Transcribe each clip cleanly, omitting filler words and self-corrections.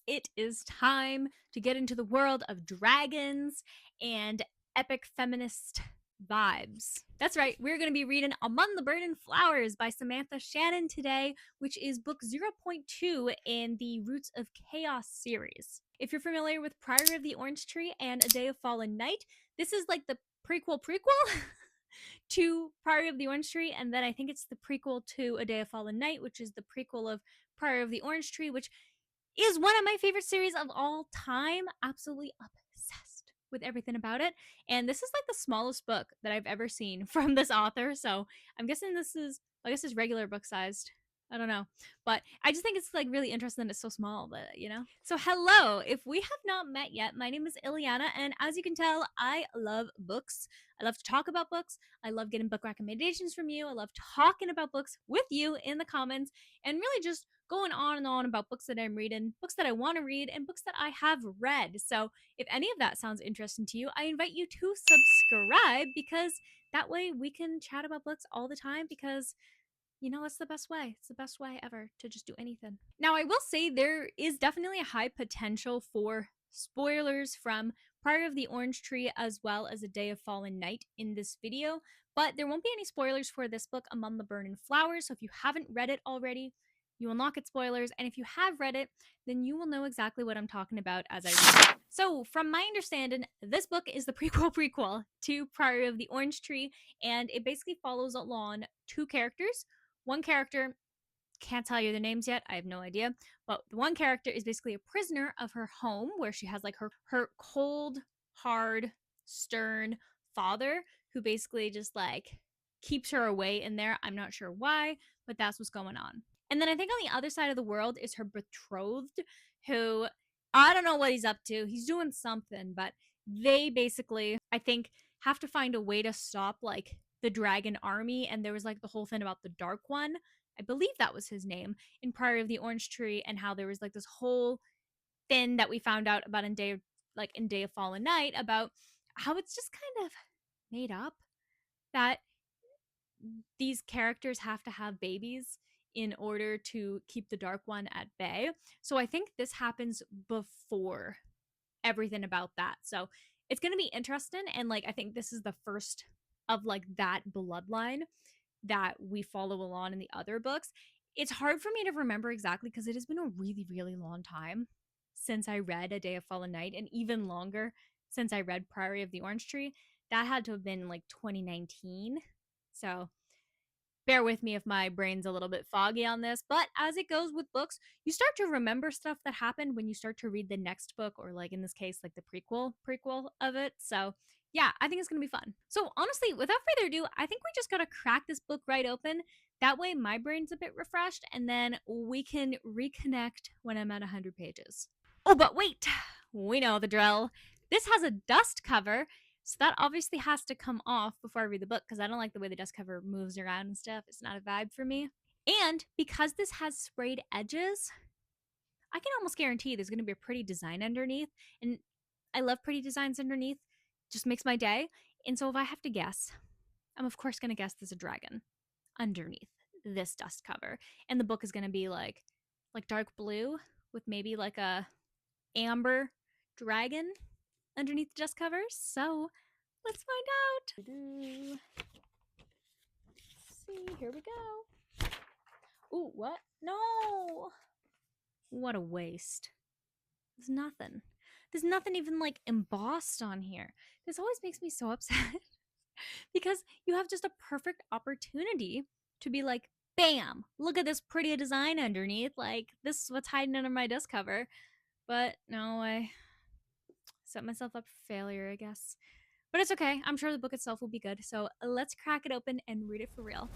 it is time to get into the world of dragons and epic feminist vibes. That's right, we're going to be reading Among the Burning Flowers by Samantha Shannon today, which is book 0.2 in the Roots of Chaos series. If you're familiar with Priory of the Orange Tree and A Day of Fallen Night, this is like the prequel to Priory of the Orange Tree, and then I think it's the prequel to A Day of Fallen Night, which is the prequel of Priory of the Orange Tree, which is one of my favorite series of all time. Absolutely obsessed with everything about it. And this is like the smallest book that I've ever seen from this author, so I'm guessing this is, I guess it's regular book sized. I don't know. But I just think it's like really interesting that it's so small, but you know. So hello, if we have not met yet, my name is Ileana, and as you can tell, I love books. I love to talk about books. I love getting book recommendations from you. I love talking about books with you in the comments, and really just going on and on about books that I'm reading, books that I want to read, and books that I have read. So if any of that sounds interesting to you, I invite you to subscribe, because that way we can chat about books all the time, because you know, it's the best way. It's the best way ever to just do anything. Now, I will say there is definitely a high potential for spoilers from Priory of the Orange Tree as well as A Day of Fallen Night in this video, but there won't be any spoilers for this book, Among the Burning Flowers, so if you haven't read it already, you will not get spoilers, and if you have read it, then you will know exactly what I'm talking about as I read it. So, from my understanding, this book is the prequel to Priory of the Orange Tree, and it basically follows along two characters. One character, can't tell you the names yet, I have no idea, but the one character is basically a prisoner of her home, where she has like her cold, hard, stern father, who basically just like keeps her away in there. I'm not sure why, but that's what's going on. And then I think on the other side of the world is her betrothed, who, I don't know what he's up to. He's doing something, but they basically, I think, have to find a way to stop like the Dragon Army, and there was like the whole thing about the Dark One, I believe that was his name, in Priory of the Orange Tree, and how there was like this whole thing that we found out about in Day of Fallen Night, about how it's just kind of made up that these characters have to have babies in order to keep the Dark One at bay. So I think this happens before everything about that. So it's going to be interesting, and like I think this is the first of like that bloodline that we follow along in the other books. It's hard for me to remember exactly, because it has been a really, really long time since I read A Day of Fallen Night, and even longer since I read Priory of the Orange Tree. That had to have been like 2019. So bear with me if my brain's a little bit foggy on this, but as it goes with books, you start to remember stuff that happened when you start to read the next book, or like in this case, like the prequel of it. So yeah, I think it's going to be fun. So honestly, without further ado, I think we just got to crack this book right open. That way my brain's a bit refreshed, and then we can reconnect when I'm at 100 pages. Oh, but wait, we know the drill. This has a dust cover, so that obviously has to come off before I read the book, because I don't like the way the dust cover moves around and stuff. It's not a vibe for me. And because this has sprayed edges, I can almost guarantee there's going to be a pretty design underneath. And I love pretty designs underneath. Just makes my day. And so if I have to guess, I'm of course going to guess there's a dragon underneath this dust cover. And the book is going to be like dark blue with maybe like a amber dragon underneath the dust covers. So let's find out. Let's see, here we go. Ooh, what? No! What a waste. There's nothing. There's nothing even like embossed on here. This always makes me so upset because you have just a perfect opportunity to be like, bam, look at this pretty design underneath. Like, this is what's hiding under my dust cover. But no, I set myself up for failure, I guess. But it's okay. I'm sure the book itself will be good. So let's crack it open and read it for real.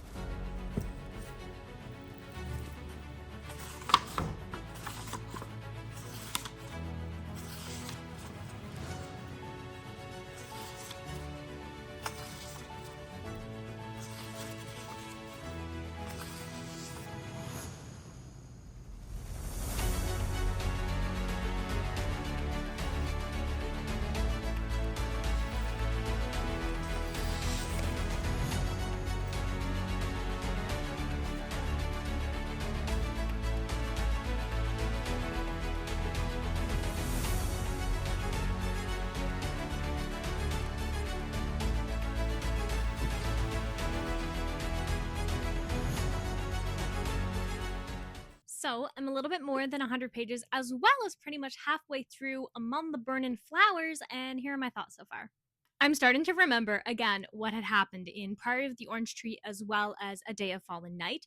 So I'm a little bit more than 100 pages, as well as pretty much halfway through Among the Burning Flowers, and here are my thoughts so far. I'm starting to remember again what had happened in Priory of the Orange Tree as well as A Day of Fallen Night,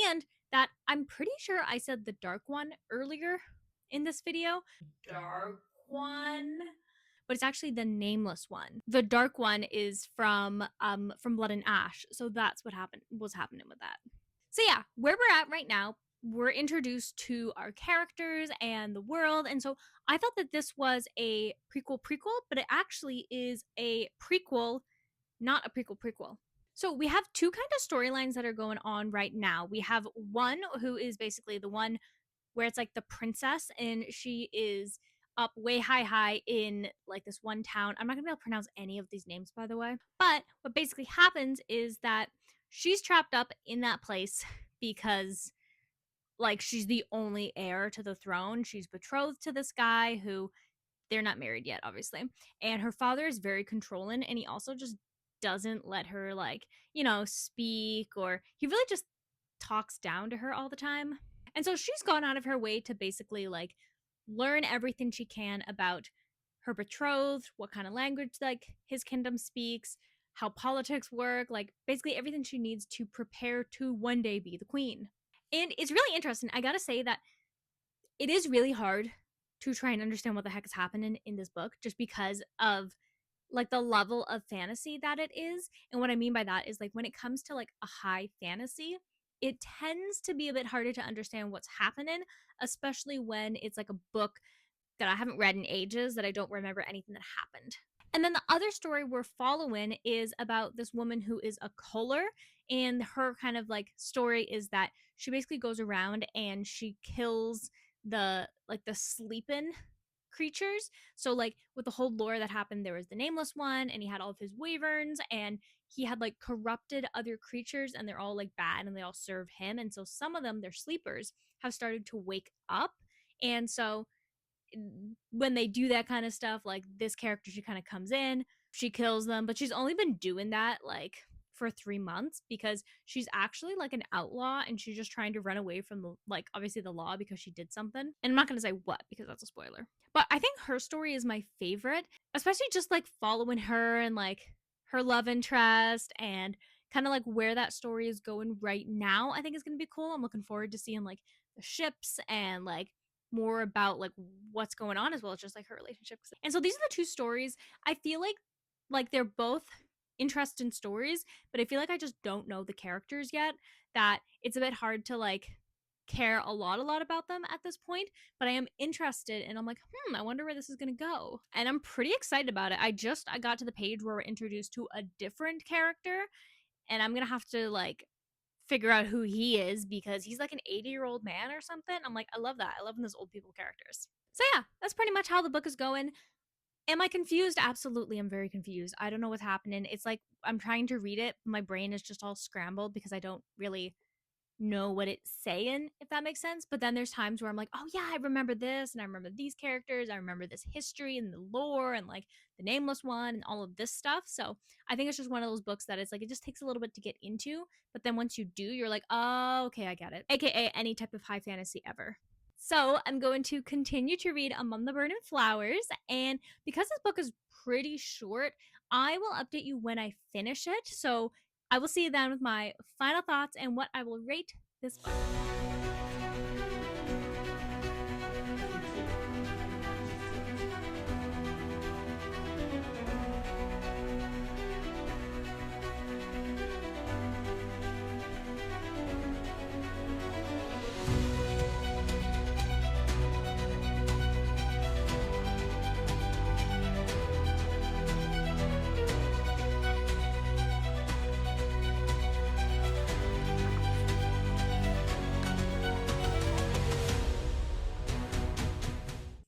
and that I'm pretty sure I said the dark one earlier in this video. Dark one? But it's actually the nameless one. The dark one is from Blood and Ash, so that's what was happening with that. So yeah, where we're at right now, we're introduced to our characters and the world, and so I thought that this was a prequel, but it actually is a prequel, not a prequel. So we have two kind of storylines that are going on right now. We have one who is basically the one where it's like the princess, and she is up way high in like this one town. I'm not gonna be able to pronounce any of these names, by the way. But what basically happens is that she's trapped up in that place because like she's the only heir to the throne. She's betrothed to this guy who they're not married yet, obviously. And her father is very controlling, and he also just doesn't let her like, speak, or he really just talks down to her all the time. And so she's gone out of her way to basically like learn everything she can about her betrothed, what kind of language like his kingdom speaks, how politics work, like basically everything she needs to prepare to one day be the queen. And it's really interesting. I gotta say that it is really hard to try and understand what the heck is happening in this book just because of like the level of fantasy that it is. And what I mean by that is like when it comes to like a high fantasy, it tends to be a bit harder to understand what's happening, especially when it's like a book that I haven't read in ages that I don't remember anything that happened. And then the other story we're following is about this woman who is a culler, and her kind of like story is that she basically goes around and she kills the sleeping creatures. So like with the whole lore that happened, there was the nameless one and he had all of his wyverns, and he had like corrupted other creatures, and they're all like bad and they all serve him. And so some of them, they're sleepers, have started to wake up. And so when they do that kind of stuff, like this character, she kind of comes in, she kills them, but she's only been doing that like for 3 months because she's actually like an outlaw, and she's just trying to run away from the like obviously the law because she did something. And I'm not going to say what because that's a spoiler. But I think her story is my favorite, especially just like following her and like her love interest and kind of like where that story is going right now. I think is going to be cool. I'm looking forward to seeing like the ships and like more about like what's going on, as well as just like her relationship. And so these are the two stories. I feel like they're both interesting stories, but I feel like I just don't know the characters yet, that it's a bit hard to like care a lot about them at this point. But I am interested, and I'm like, I wonder where this is gonna go. And I'm pretty excited about it. I got to the page where we're introduced to a different character, and I'm gonna have to like figure out who he is because he's like an 80-year-old man or something. I'm like, I love that. I love when there's old people characters. So yeah, that's pretty much how the book is going. Am I confused? Absolutely, I'm very confused. I don't know what's happening. It's like I'm trying to read it. My brain is just all scrambled because I don't really know what it's saying, if that makes sense. But then there's times where I'm like, oh yeah, I remember this, and I remember these characters, I remember this history and the lore and like the nameless one and all of this stuff. So I think it's just one of those books that it's like it just takes a little bit to get into, but then once you do, you're like, oh okay, I get it. AKA any type of high fantasy ever. So I'm going to continue to read Among the Burning Flowers, and because this book is pretty short, I will update you when I finish it. So I will see you then with my final thoughts and what I will rate this book.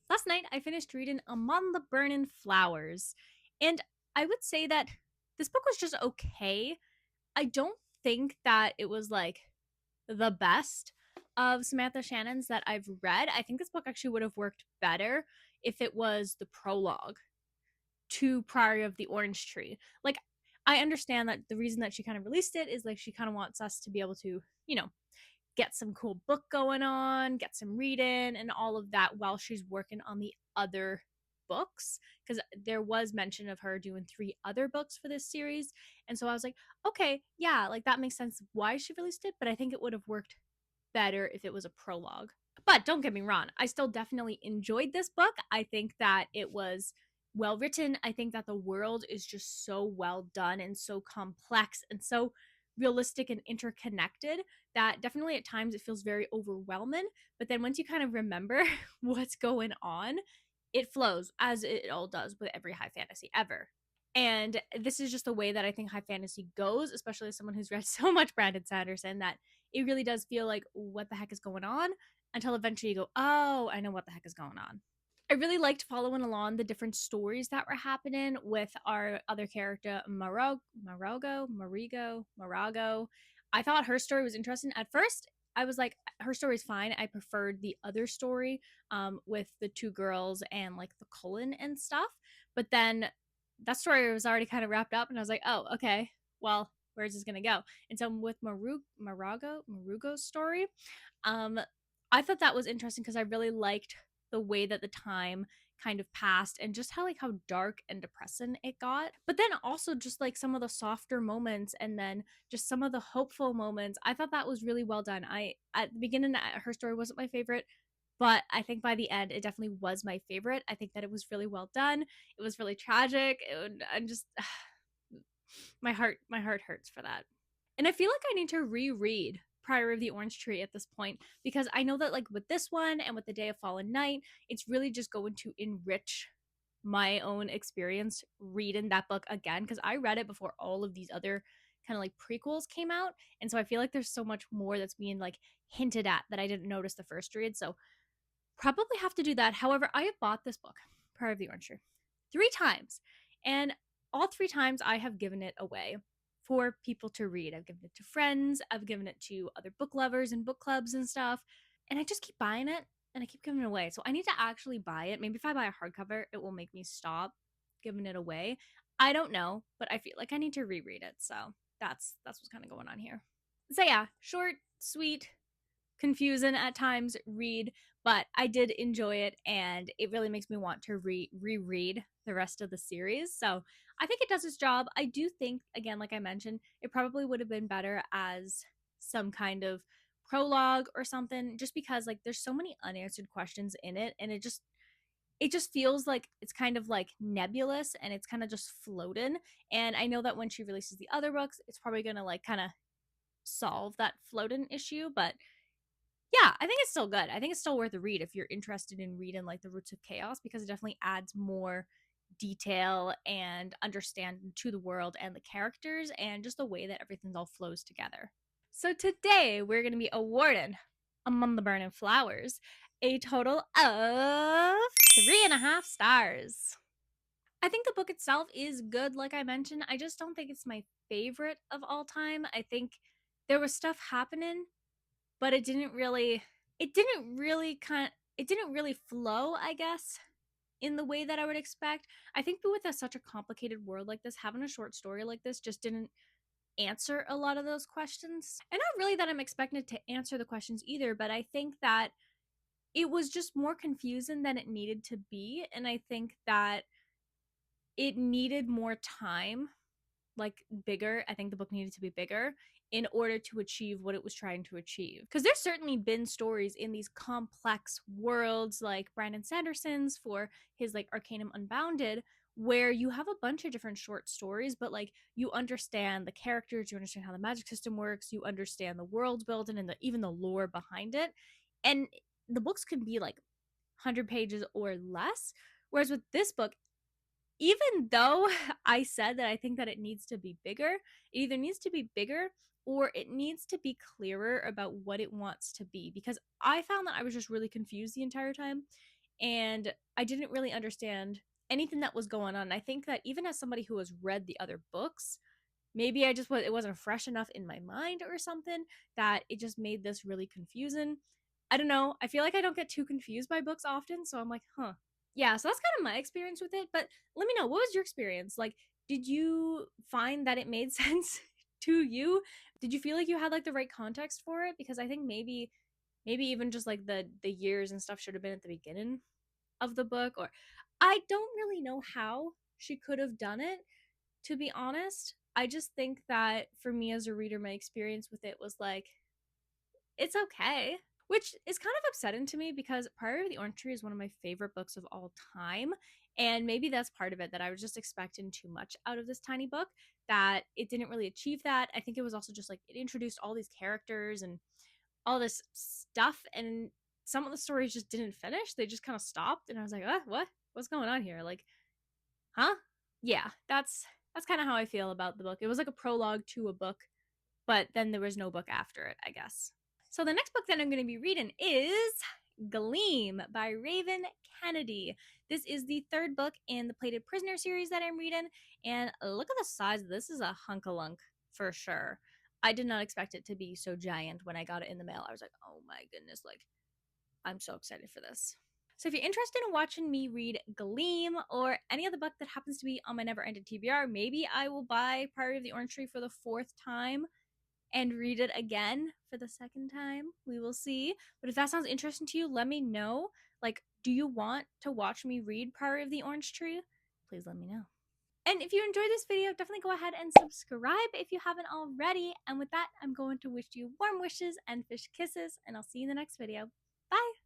Last night, I finished reading Among the Burning Flowers, and I would say that this book was just okay. I don't think that it was like the best of Samantha Shannon's that I've read. I think this book actually would have worked better if it was the prologue to Priory of the Orange Tree. Like, I understand that the reason that she kind of released it is like she kind of wants us to be able to, get some cool book going on, get some reading, and all of that while she's working on the other books. Because there was mention of her doing 3 other books for this series. And so I was like, okay, yeah, like that makes sense why she released it, but I think it would have worked better if it was a prologue. But don't get me wrong, I still definitely enjoyed this book. I think that it was well written. I think that the world is just so well done and so complex and so realistic and interconnected that definitely at times it feels very overwhelming. But then once you kind of remember what's going on, it flows as it all does with every high fantasy ever. And this is just the way that I think high fantasy goes, especially as someone who's read so much Brandon Sanderson, that it really does feel like, what the heck is going on? Until eventually you go, oh, I know what the heck is going on. I really liked following along the different stories that were happening with our other character, Marago. I thought her story was interesting. At first, I was like, her story's fine. I preferred the other story with the 2 girls and like the Cullen and stuff. But then that story was already kind of wrapped up, and I was like, oh, okay, well, where's this gonna go? And so with Marugo's story, um, I thought that was interesting because I really liked the way that the time kind of passed and just how dark and depressing it got. But then also just like some of the softer moments and then just some of the hopeful moments. I thought that was really well done. I at the beginning her story wasn't my favorite, but I think by the end it definitely was my favorite. I think that it was really well done. It was really tragic. I'm just my heart hurts for that. And I feel like I need to reread Priory of the Orange Tree at this point because I know that like with this one and with the Day of Fallen Night, it's really just going to enrich my own experience reading that book again because I read it before all of these other kind of like prequels came out. And so I feel like there's so much more that's being like hinted at that I didn't notice the first read. So probably have to do that. However, I have bought this book, Priory of the Orange Tree, 3 times. And all 3 times I have given it away for people to read. I've given it to friends, I've given it to other book lovers and book clubs and stuff. And I just keep buying it and I keep giving it away. So I need to actually buy it. Maybe if I buy a hardcover, it will make me stop giving it away. I don't know, but I feel like I need to reread it. So that's what's kind of going on here. So yeah, short, sweet, confusing at times read, but I did enjoy it and it really makes me want to reread the rest of the series. So I think it does its job. I do think, again, like I mentioned, it probably would have been better as some kind of prologue or something, just because like there's so many unanswered questions in it and it just feels like it's kind of like nebulous and it's kind of just floating. And I know that when she releases the other books, it's probably gonna like kind of solve that floating issue, but yeah, I think it's still good. I think it's still worth a read if you're interested in reading like the Roots of Chaos because it definitely adds more detail and understanding to the world and the characters and just the way that everything all flows together. So today we're going to be awarding Among the Burning Flowers a total of 3.5 stars. I think the book itself is good, like I mentioned. I just don't think it's my favorite of all time. I think there was stuff happening but it didn't really flow, I guess, in the way that I would expect. I think with such a complicated world like this, having a short story like this just didn't answer a lot of those questions. And not really that I'm expected to answer the questions either, but I think that it was just more confusing than it needed to be, and I think that it needed more time, like bigger. I think the book needed to be bigger in order to achieve what it was trying to achieve. Because there's certainly been stories in these complex worlds like Brandon Sanderson's for his like Arcanum Unbounded, where you have a bunch of different short stories, but like you understand the characters, you understand how the magic system works, you understand the world building and even the lore behind it. And the books can be like 100 pages or less. Whereas with this book, even though I said that I think that it needs to be bigger, it either needs to be bigger or it needs to be clearer about what it wants to be. Because I found that I was just really confused the entire time and I didn't really understand anything that was going on. I think that even as somebody who has read the other books, maybe it wasn't fresh enough in my mind or something that it just made this really confusing. I don't know. I feel like I don't get too confused by books often, so I'm like, huh. Yeah, so that's kind of my experience with it, but let me know, what was your experience? Like, did you find that it made sense to you. Did you feel like you had like the right context for it? Because I think maybe even just like the years and stuff should have been at the beginning of the book, or I don't really know how she could have done it, to be honest. I just think that for me as a reader, my experience with it was like, it's okay, which is kind of upsetting to me because Priory of the Orange Tree is one of my favorite books of all time. And maybe that's part of it, that I was just expecting too much out of this tiny book, that it didn't really achieve that. I think it was also just like it introduced all these characters and all this stuff, and some of the stories just didn't finish. They just kind of stopped, and I was like, what's going on here? Like, huh? Yeah, that's kind of how I feel about the book. It was like a prologue to a book, but then there was no book after it, I guess. So the next book that I'm going to be reading is Gleam by Raven Kennedy. This is the third book in the Plated Prisoner series that I'm reading, and look at the size of this. Is a hunk-a-lunk for sure. I did not expect it to be so giant when I got it in the mail. I was like, oh my goodness, like, I'm so excited for this. So if you're interested in watching me read Gleam or any other book that happens to be on my never-ending TBR, maybe I will buy Priory of the Orange Tree for the 4th time and read it again for the 2nd time. We will see. But if that sounds interesting to you, let me know. Like, do you want to watch me read Priory of the Orange Tree? Please let me know. And if you enjoyed this video, definitely go ahead and subscribe if you haven't already. And with that, I'm going to wish you warm wishes and fish kisses, and I'll see you in the next video. Bye!